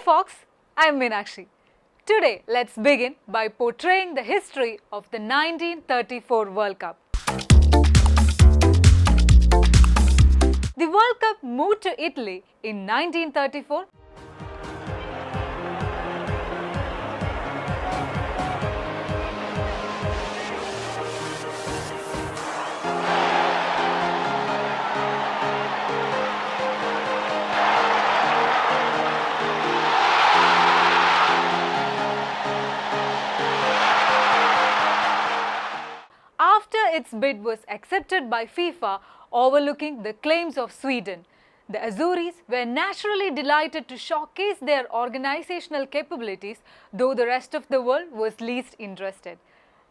Fox, I'm Meenakshi. Today, let's begin by portraying the history of the 1934 World Cup. The World Cup moved to Italy in 1934. After its bid was accepted by FIFA, overlooking the claims of Sweden, the Azuris were naturally delighted to showcase their organizational capabilities, though the rest of the world was least interested.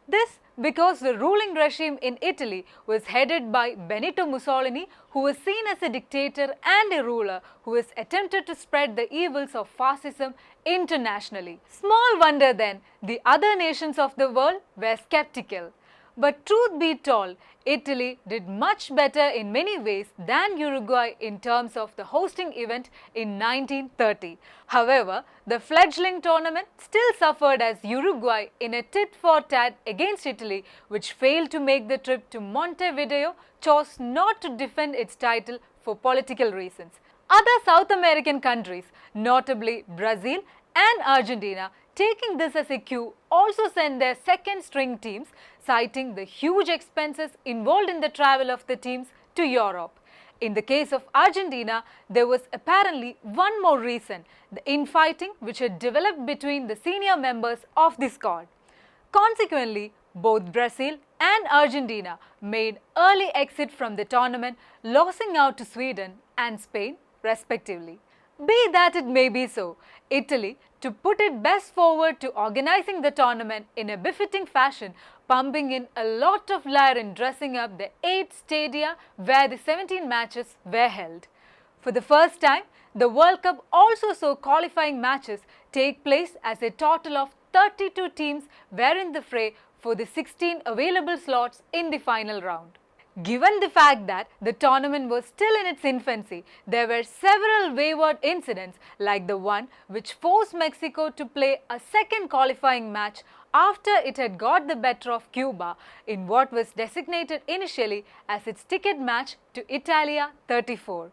This because the ruling regime in Italy was headed by Benito Mussolini, who was seen as a dictator and a ruler who has attempted to spread the evils of fascism internationally. Small wonder then, the other nations of the world were skeptical. But truth be told, Italy did much better in many ways than Uruguay in terms of the hosting event in 1930. However, the fledgling tournament still suffered as Uruguay in a tit-for-tat against Italy, which failed to make the trip to Montevideo, chose not to defend its title for political reasons. Other South American countries, notably Brazil and Argentina, taking this as a cue, also sent their second-string teams, citing the huge expenses involved in the travel of the teams to Europe. In the case of Argentina, there was apparently one more reason, the infighting which had developed between the senior members of the squad. Consequently, both Brazil and Argentina made early exit from the tournament, losing out to Sweden and Spain respectively. Be that it may be so, Italy, to put it best forward to organizing the tournament in a befitting fashion, pumping in a lot of lire in dressing up the 8 stadia where the 17 matches were held. For the first time, the World Cup also saw qualifying matches take place as a total of 32 teams were in the fray for the 16 available slots in the final round. Given the fact that the tournament was still in its infancy, there were several wayward incidents like the one which forced Mexico to play a second qualifying match after it had got the better of Cuba in what was designated initially as its ticket match to Italia 34.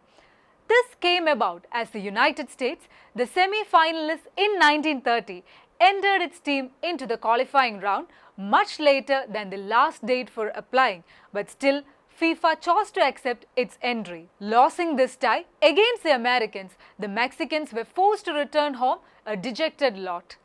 This came about as the United States, the semi-finalists in 1930, entered its team into the qualifying round much later than the last date for applying, but still FIFA chose to accept its entry. Losing this tie against the Americans, the Mexicans were forced to return home a dejected lot.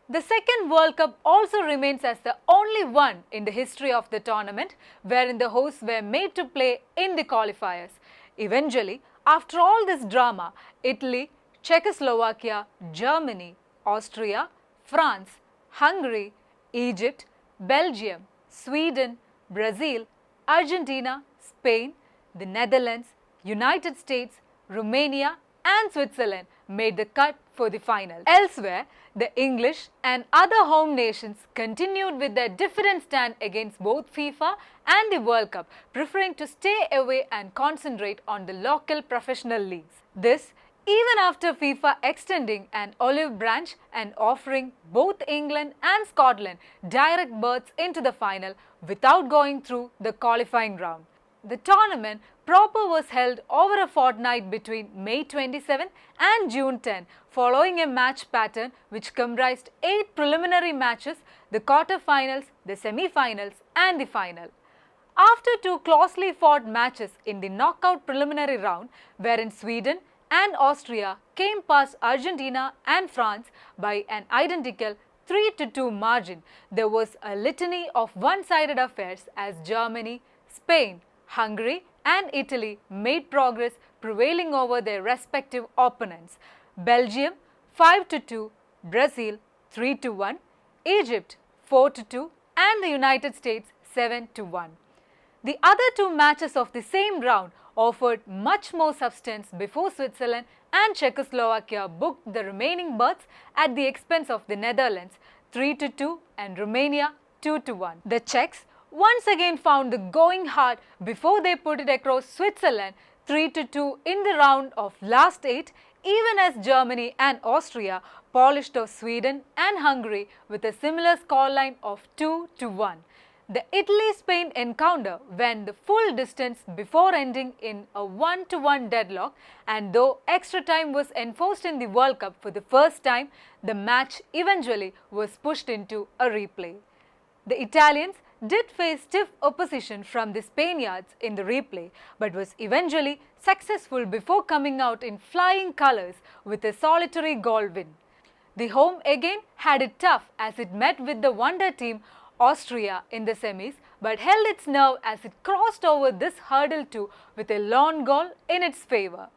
The second World Cup also remains as the only one in the history of the tournament wherein the hosts were made to play in the qualifiers. Eventually, after all this drama, Italy, Czechoslovakia, Germany, Austria, France, Hungary, Egypt, Belgium, Sweden, Brazil, Argentina, Spain, the Netherlands, United States, Romania and Switzerland made the cut for the final. Elsewhere, the English and other home nations continued with their different stand against both FIFA and the World Cup, preferring to stay away and concentrate on the local professional leagues. This even after FIFA extending an olive branch and offering both England and Scotland direct berths into the final without going through the qualifying round. The tournament proper was held over a fortnight between May 27 and June 10, following a match pattern which comprised 8 preliminary matches, the quarter-finals, the semi-finals and the final. After 2 closely fought matches in the knockout preliminary round, wherein Sweden and Austria came past Argentina and France by an identical 3-2 margin, there was a litany of one-sided affairs as Germany, Spain, Hungary and Italy made progress, prevailing over their respective opponents. Belgium 5-2, Brazil 3-1, Egypt 4-2 and the United States 7-1. The other 2 matches of the same round offered much more substance before Switzerland and Czechoslovakia booked the remaining berths at the expense of the Netherlands 3-2 and Romania 2-1. The Czechs once again found the going hard before they put it across Switzerland 3-2 in the round of last 8 even as Germany and Austria polished off Sweden and Hungary with a similar scoreline of 2-1. The Italy-Spain encounter went the full distance before ending in a 1-1 deadlock, and though extra time was enforced in the World Cup for the first time, the match eventually was pushed into a replay. The Italians did face stiff opposition from the Spaniards in the replay, but was eventually successful before coming out in flying colours with a solitary goal win. The home again had it tough as it met with the wonder team Austria in the semis, but held its nerve as it crossed over this hurdle too with a lone goal in its favour.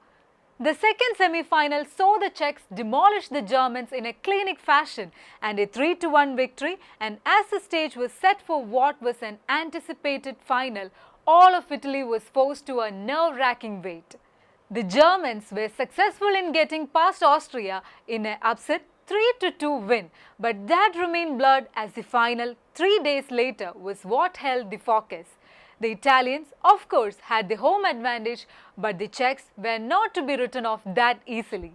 The second semi-final saw the Czechs demolish the Germans in a clinic fashion and a 3-1 victory, and as the stage was set for what was an anticipated final, all of Italy was forced to a nerve-wracking wait. The Germans were successful in getting past Austria in an upset 3-2 win, but that remained blurred as the final 3 days later was what held the focus. The Italians, of course, had the home advantage, but the Czechs were not to be written off that easily.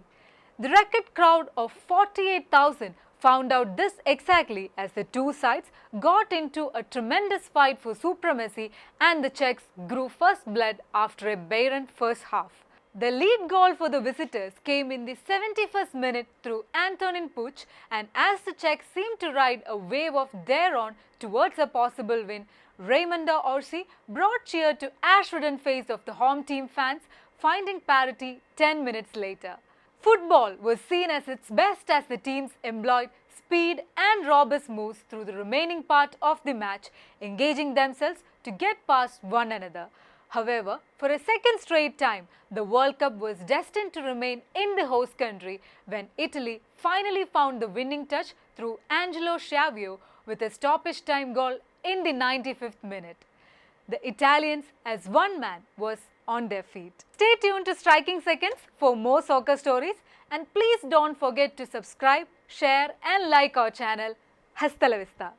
The record crowd of 48,000 found out this exactly as the two sides got into a tremendous fight for supremacy, and the Czechs grew first blood after a barren first half. The lead goal for the visitors came in the 71st minute through Antonin Puch, and as the Czechs seemed to ride a wave of their own towards a possible win, Raimonda Orsi brought cheer to ash-ridden face of the home team fans, finding parity 10 minutes later. Football was seen as its best as the teams employed speed and robust moves through the remaining part of the match, engaging themselves to get past one another. However, for a second straight time, the World Cup was destined to remain in the host country when Italy finally found the winning touch through Angelo Schiavio with a stoppage time goal in the 95th minute. The Italians, as one man, was on their feet. Stay tuned to Striking Seconds for more soccer stories, and please don't forget to subscribe, share and like our channel. Hasta la vista.